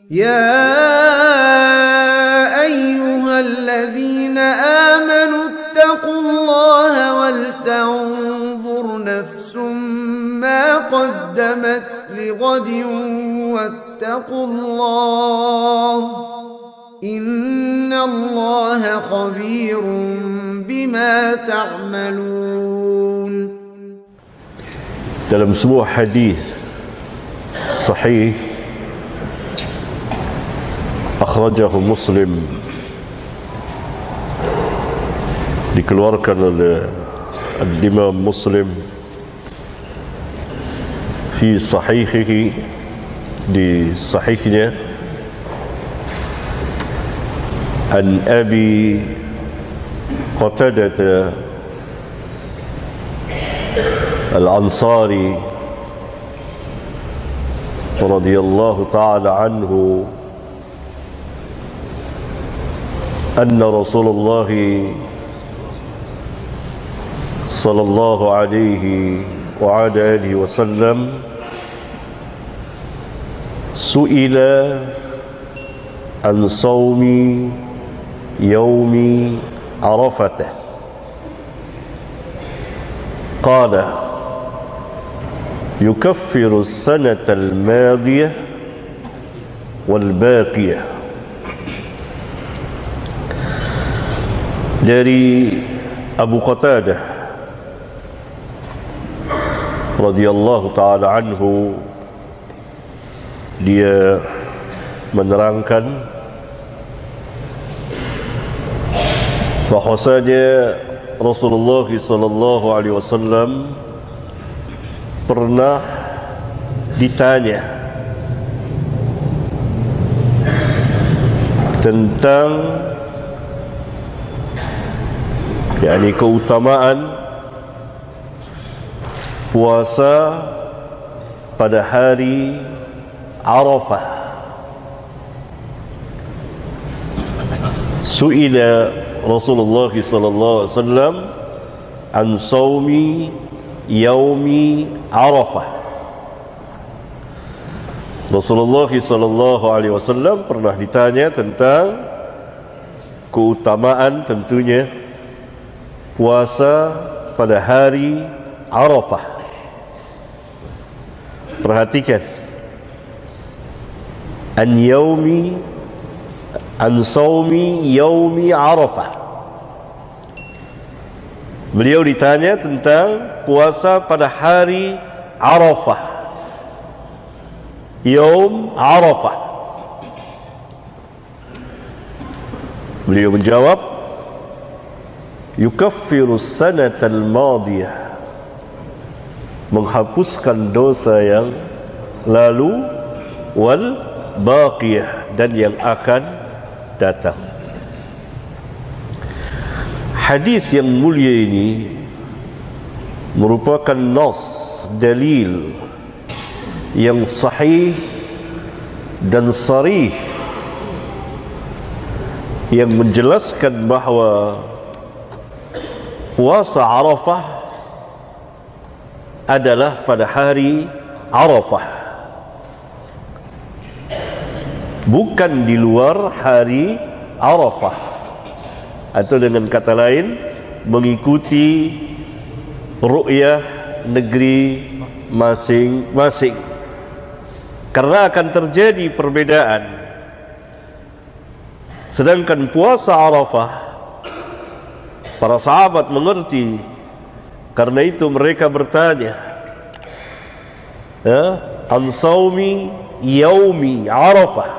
يا أيها الذين آمنوا اتقوا الله ولتنظر نفس ما قدمت لغد واتقوا الله إن الله خبير بما تعملون. Dalam sebuah hadis sahih akhrajahu Muslim, dikeluarkan oleh Imam Muslim fi sahihihi, di sahihnya, an Abi Qatadah Al-Ansari radhiyallahu ta'ala anhu anna Rasulullah sallallahu alaihi wa ala alihi wasallam su'ila an sawmi yawmi Arafah qala yukaffiru as-sanata al-madiyah wal-baqiyah. Dari Abu Qatadah radhiyallahu ta'ala anhu, dia menerangkan bahwasanya Rasulullah sallallahu alaihi wasallam pernah ditanya tentang keutamaan puasa pada hari Arafah. Su'ila Rasulullah sallallahu alaihi wasallam an saumi yaumi Arafah. Rasulullah sallallahu alaihi wasallam pernah ditanya tentang keutamaan tentunya puasa pada hari Arafah. Perhatikan, an saumi yaumi Arafah. Beliau ditanya tentang puasa pada hari Arafah, Yaum Arafah. Beliau menjawab, yukaffiru as-sanata al-madiyah, menghapuskan dosa yang lalu, wal baqiyah, dan yang akan datang. Hadis yang mulia ini merupakan nas, dalil yang sahih dan sarih yang menjelaskan bahawa puasa Arafah adalah pada hari Arafah, bukan di luar hari Arafah. Atau dengan kata lain, mengikuti ru'yah negeri masing-masing, karena akan terjadi perbedaan. Sedangkan puasa Arafah, para sahabat mengerti, karena itu mereka bertanya, an saumi yaumi Arafah,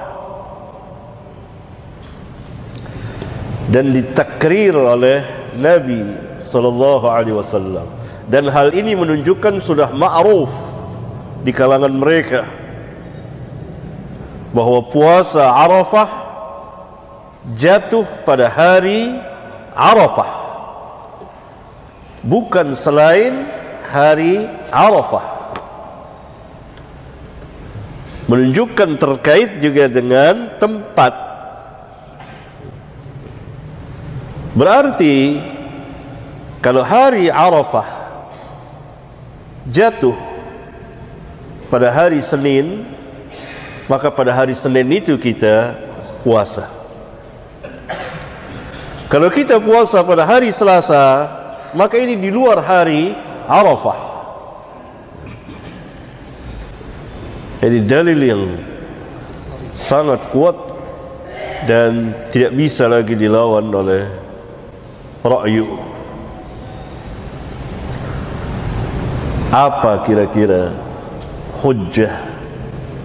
dan ditakrir oleh Nabi sallallahu alaihi wasallam. Dan hal ini menunjukkan sudah ma'ruf di kalangan mereka bahwa puasa Arafah jatuh pada hari Arafah, bukan selain hari Arafah. Menunjukkan terkait juga dengan tempat. Berarti kalau hari Arafah jatuh pada hari Senin, maka pada hari Senin itu kita puasa. Kalau kita puasa pada hari Selasa, maka ini di luar hari Arafah. Ini dalil yang sangat kuat dan tidak bisa lagi dilawan oleh ra'yu. Apa kira-kira hujjah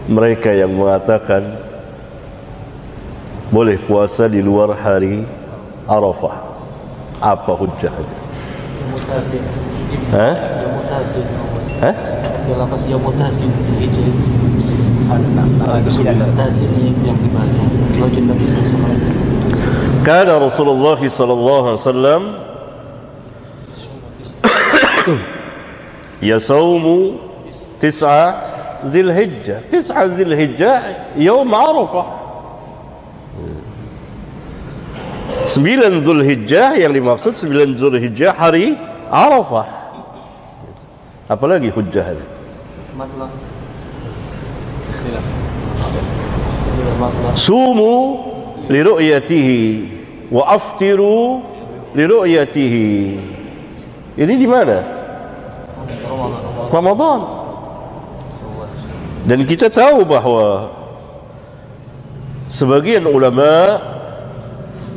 mereka yang mengatakan boleh puasa di luar hari Arafah? Apa hujjahnya? Mutasi. Hah? Mutasi. Hah? Dia lapas dia mutasi itu. Mutasi yang dibahas. Selain Nabi sallallahu alaihi wasallam. Kana Rasulullah sallallahu alaihi wasallam yasaumu tis'a Dzulhijjah. Tis'a Dzulhijjah yaum Arafah. 9 Dzulhijjah, yang dimaksud 9 Dzulhijjah hari Arafah. Apalagi hujjah ini? Matlah. Sumu li ru'yatihi wa aftiru li ru'yatihi. Ini di mana? Ramadan. Dan kita tahu bahwa sebagian ulama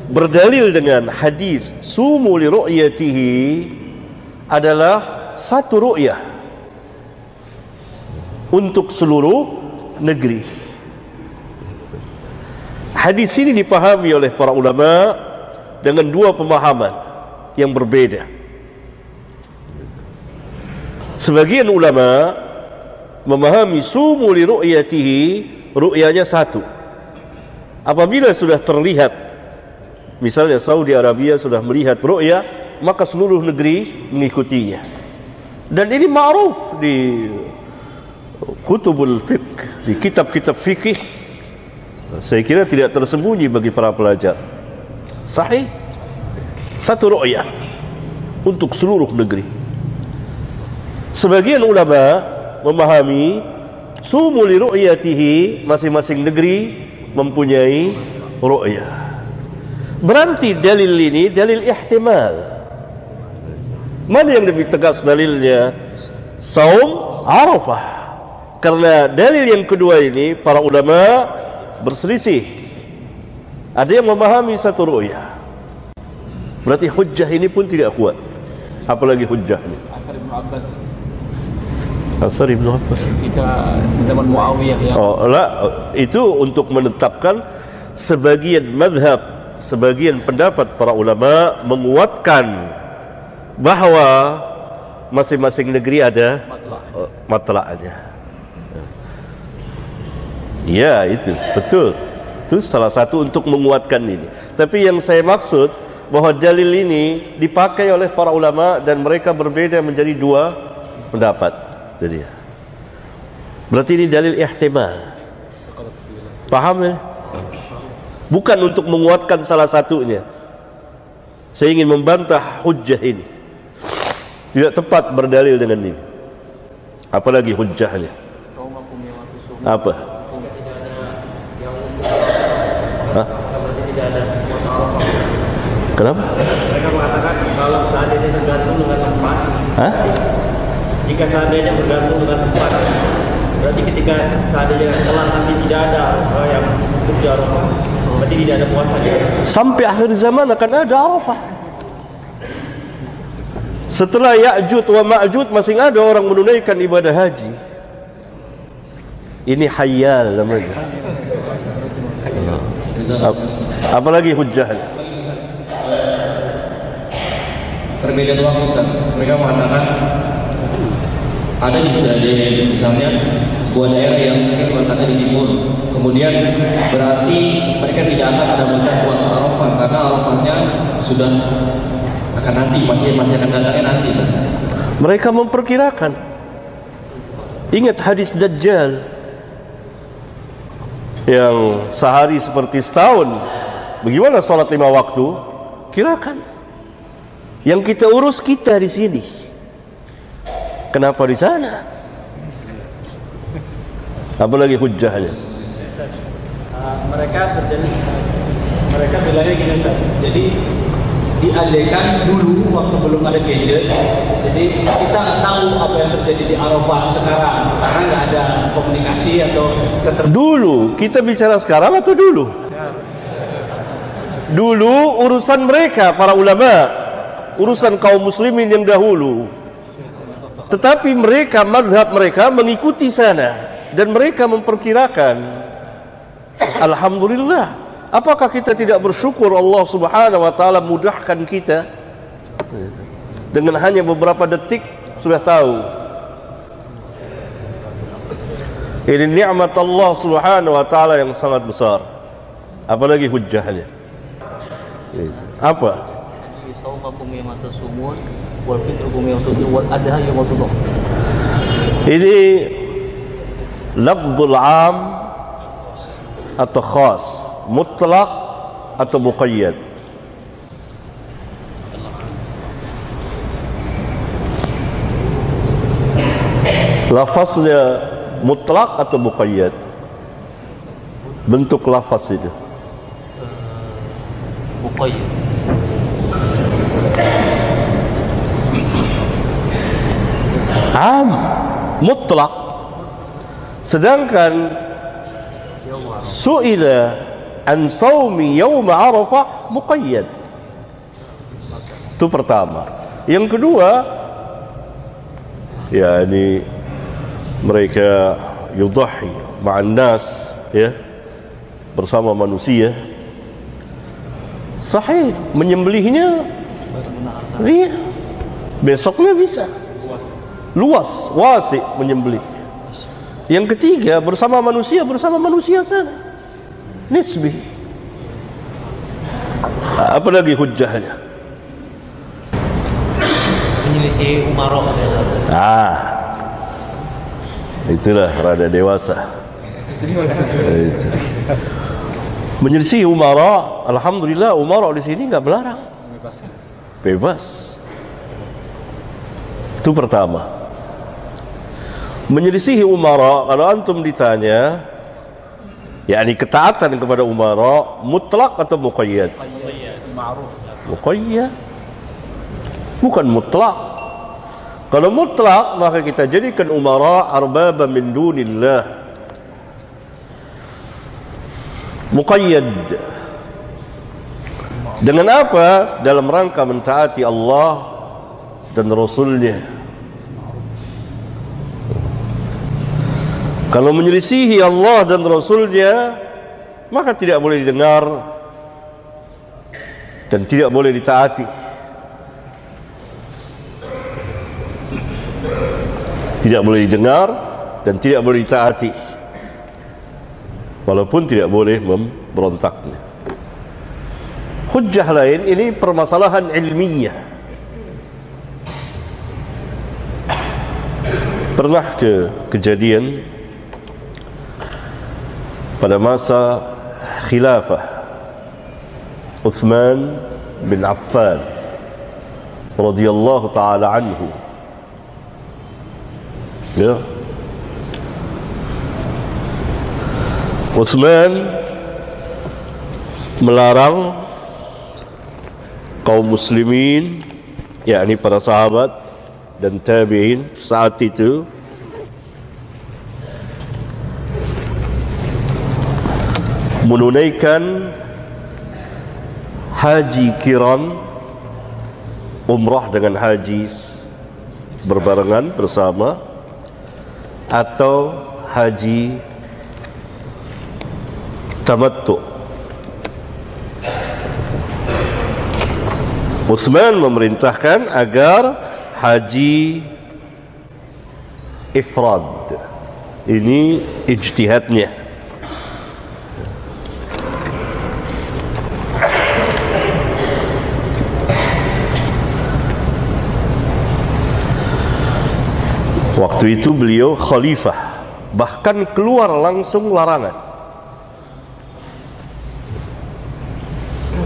berdalil dengan hadis sumu li ru'yatihi adalah satu ru'yah untuk seluruh negeri. Hadis ini dipahami oleh para ulama dengan dua pemahaman yang berbeda. Sebagian ulama memahami sumu li ru'yatihi, ru'yanya satu. Apabila sudah terlihat, misalnya Saudi Arabia sudah melihat ru'ya, maka seluruh negeri mengikutinya. Dan ini ma'ruf di kutubul fiqh, di kitab-kitab fikih. Saya kira tidak tersembunyi bagi para pelajar. Sahih, satu ru'yah untuk seluruh negeri. Sebagian ulama memahami sumu li ru'yatihi, masing-masing negeri mempunyai ru'yah. Berarti dalil ini dalil ihtimal. Mana yang lebih tegas dalilnya? Saum Arafah. Karena dalil yang kedua ini para ulama berselisih. Ada yang memahami satu ru'yah. Berarti hujjah ini pun tidak kuat. Apalagi hujjahnya Athar Ibnu Abbas. Athar Ibnu Abbas. Ketika zaman Muawiyah yang itu untuk menetapkan sebagian mazhab, sebagian pendapat para ulama menguatkan bahwa masing-masing negeri ada matla'nya. Ya, itu betul. Itu salah satu untuk menguatkan ini. Tapi yang saya maksud bahwa dalil ini dipakai oleh para ulama dan mereka berbeda menjadi dua pendapat. Itu dia. Berarti ini dalil ihtimal. Paham ya? Bukan untuk menguatkan salah satunya. Saya ingin membantah hujjah ini. Tidak tepat berdalil dengan ini. Apalagi hujjahnya. Apa? Hah? Kenapa? mereka mengatakan kalau seandainya tergantung dengan tempat. Hah? Jika seandainya bergantung dengan tempat, berarti ketika seandainya telah nanti tidak ada yang untuk di Arafah, berarti tidak ada puasa. Sampai akhir zaman akan ada Arafah. Setelah Ya'jud wa Ma'jud masih ada orang menunaikan ibadah haji. Ini hayyal namanya. Apalagi hujjahnya? Perbedaan waktu, Ustaz. Mereka mengatakan ada di misalnya sebuah daerah yang mungkin letaknya di timur, kemudian berarti mereka tidak akan ada mendapatkan puasa Arafah karena Arafahnya sudah akan nanti, masih akan datangnya nanti, Ustaz. Mereka memperkirakan. Ingat hadis Dajjal yang sehari seperti setahun. Bagaimana sholat 5 waktu? Kirakan. Yang kita urus kita di sini. Kenapa di sana? Apalagi hujjahnya? Ustaz. Mereka bilangnya gini Ustaz. Jadi diadakan dulu waktu belum ada gadget. Jadi kita nggak tahu apa yang terjadi di Arafah sekarang karena nggak ada komunikasi atau Dulu, kita bicara sekarang atau dulu? Dulu urusan mereka, para ulama, urusan kaum muslimin yang dahulu. Tetapi mereka, mazhab mereka mengikuti sana. Dan mereka memperkirakan, alhamdulillah, apakah kita tidak bersyukur Allah subhanahu wa ta'ala mudahkan kita dengan hanya beberapa detik sudah tahu. Ini nikmat Allah subhanahu wa ta'ala yang sangat besar. Apalagi hujjahnya. Apa? Ini lafzul am atau khas, mutlak atau muqayyad. Lafaznya mutlak atau muqayyad? Bentuk lafaz itu Muqayyad. am, mutlak. Sedangkan su'ila an saumi yawm Arafah muqayyad. Itu pertama. Yang kedua, ya ini mereka yudahi ma'an nas, ya, bersama manusia. Sahih, menyembelihnya iya, besoknya bisa luas, wasi menyembelih. Yang ketiga, bersama manusia sana, nisbi. Apa lagi hujjahnya? Menyelisih umarah. Itulah rada dewasa. Menyelisih umara, alhamdulillah umara di sini nggak melarang, bebas. Itu pertama. Menyelisihi umara, kalau antum ditanya, yakni ketaatan kepada umara mutlak atau muqayyad? Muqayyad, bukan mutlak. Kalau mutlak, maka kita jadikan umara arbaba min dunillah. Muqayyad dengan apa? Dalam rangka mentaati Allah dan Rasulnya. Kalau menyelisihi Allah dan Rasulnya, maka tidak boleh didengar dan tidak boleh ditaati. Tidak boleh didengar dan tidak boleh ditaati, walaupun tidak boleh memberontaknya. Hujjah lain, ini permasalahan ilmiah. Pernah kejadian pada masa khilafah Uthman bin Affan radhiyallahu ta'ala anhu, ya, Utsman melarang kaum muslimin, yakni para sahabat dan tabi'in saat itu, menunaikan haji qiran, umrah dengan haji berbarengan bersama, atau haji tamattu. Utsman memerintahkan agar haji ifrad. Ini ijtihadnya. Waktu itu beliau khalifah, bahkan keluar langsung larangan.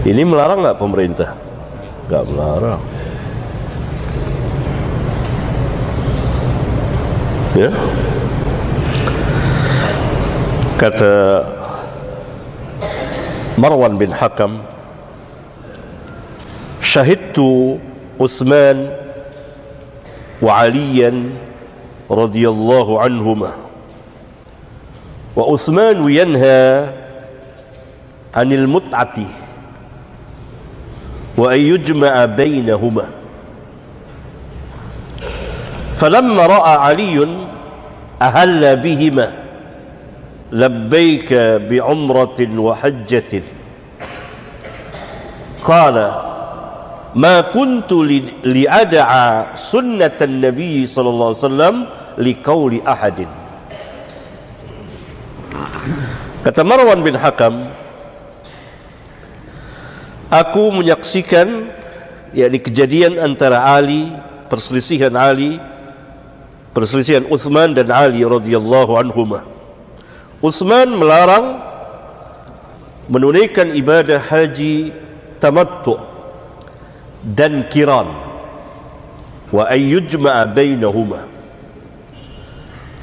Ini melarang nggak pemerintah? Nggak melarang. Ya. Kata Marwan bin Hakam, syahidtu Uthman wa Aliyan radhiyallahu anhuma wa Uthman yanha anil mut'ati wa an yujma'a bainahuma falamma ra'a Aliyun ahalla bihima labbaika bi umratin wa hajjatin qala ma kuntu li'ada'a sunnatan Nabi sallallahu alaihi wasallam liqauli ahadin. Kata Marwan bin Hakam, aku menyaksikan yakni kejadian antara perselisihan Uthman dan Ali radhiyallahu anhuma. Uthman melarang menunaikan ibadah haji tamattu' dan kiran wa ayyujma'a bainahuma.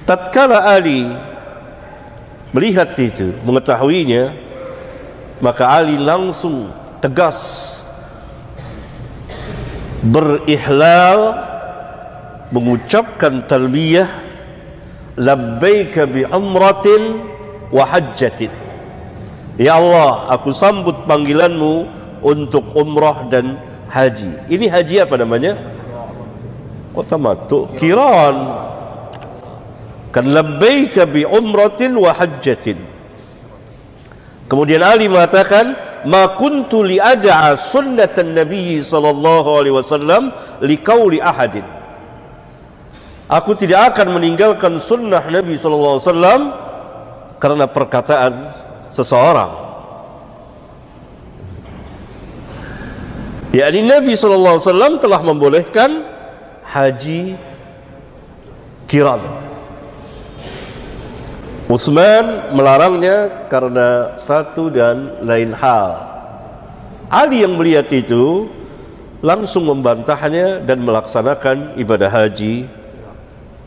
Tatkala Ali melihat itu, mengetahuinya, maka Ali langsung tegas berihlal, mengucapkan talbiyah labbaika bi umratin wa hajjatin. Ya Allah, aku sambut panggilanmu untuk umrah dan haji. Ini haji apa namanya? Tamattu, kiran. Kan labbaika bi umratin wa hajjatin. Kemudian Ali mengatakan, ma kuntu li'ada'a sunnatan Nabi sallallahu alaihi wasallam liqauli ahadin. Aku tidak akan meninggalkan sunnah Nabi sallallahu alaihi wasallam karena perkataan seseorang. yakni Nabi SAW telah membolehkan haji kiran. Utsman melarangnya karena satu dan lain hal. Ali yang melihat itu langsung membantahnya dan melaksanakan ibadah haji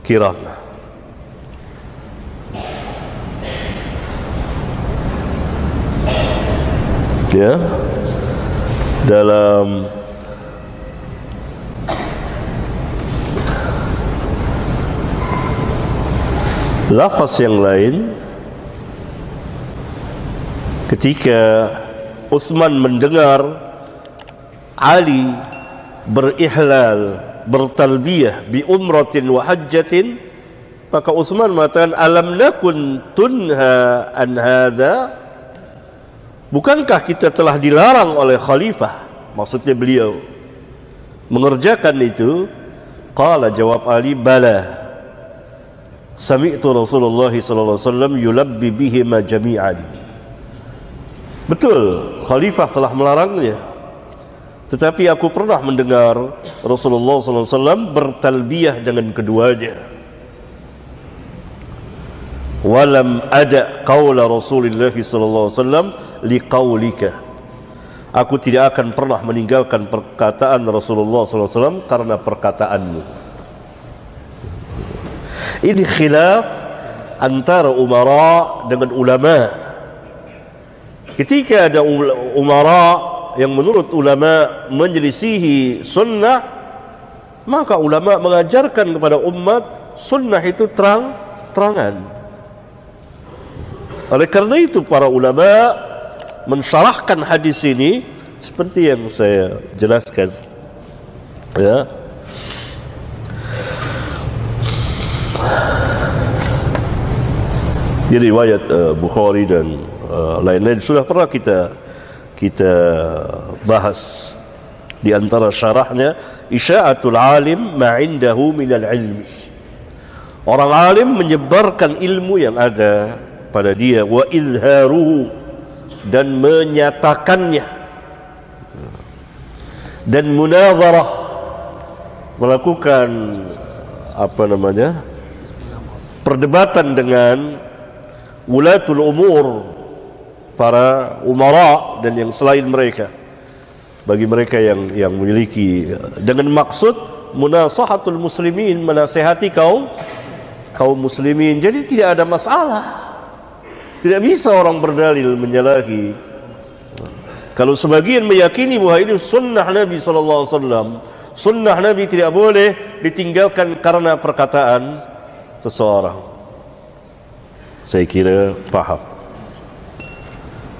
kiran. Ya, dalam lafaz yang lain, ketika Utsman mendengar Ali berihlal, bertalbiyah bi umratin wa hajjatin, maka Utsman mengatakan, alam nakun tunha an hadza, bukankah kita telah dilarang oleh khalifah, maksudnya beliau, mengerjakan itu? Qala, jawab Ali, bala, sami'tu Rasulullah sallallahu alaihi wasallam yulabbi bihima jami'an. Betul, khalifah telah melarangnya, tetapi aku pernah mendengar Rasulullah sallallahu alaihi wasallam bertalbiyah dengan keduanya. Walam ada qaula Rasulullah sallallahu alaihi wasallam liqaulika. Aku tidak akan pernah meninggalkan perkataan Rasulullah sallallahu alaihi wasallam karena perkataanmu. Ini khilaf antara umara dengan ulama. Ketika ada umara yang menurut ulama menyelisihi sunnah, maka ulama mengajarkan kepada umat sunnah itu terang-terangan. Oleh karena itu para ulama mensyarahkan hadis ini seperti yang saya jelaskan. Ya. Di riwayat Bukhari dan lain-lain sudah pernah kita bahas. Di antara syarahnya, isya'atul alim ma'indahu minal ilmi. Orang alim menyebarkan ilmu yang ada pada dia, wa izharuhu, dan menyatakannya, dan munazarah, melakukan perdebatan dengan wulatul umur, para umara dan yang selain mereka, bagi mereka yang memiliki, dengan maksud munasahatul muslimin, menasihati kaum muslimin. Jadi tidak ada masalah. Tidak bisa orang berdalil menyalahi Kalau sebagian meyakini bahawa ini sunnah Nabi SAW, sunnah Nabi tidak boleh ditinggalkan karena perkataan seseorang. Saya kira faham.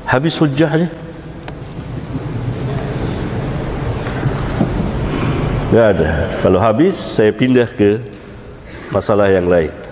Habis hujjahnya? Tidak ada. Kalau habis, saya pindah ke masalah yang lain.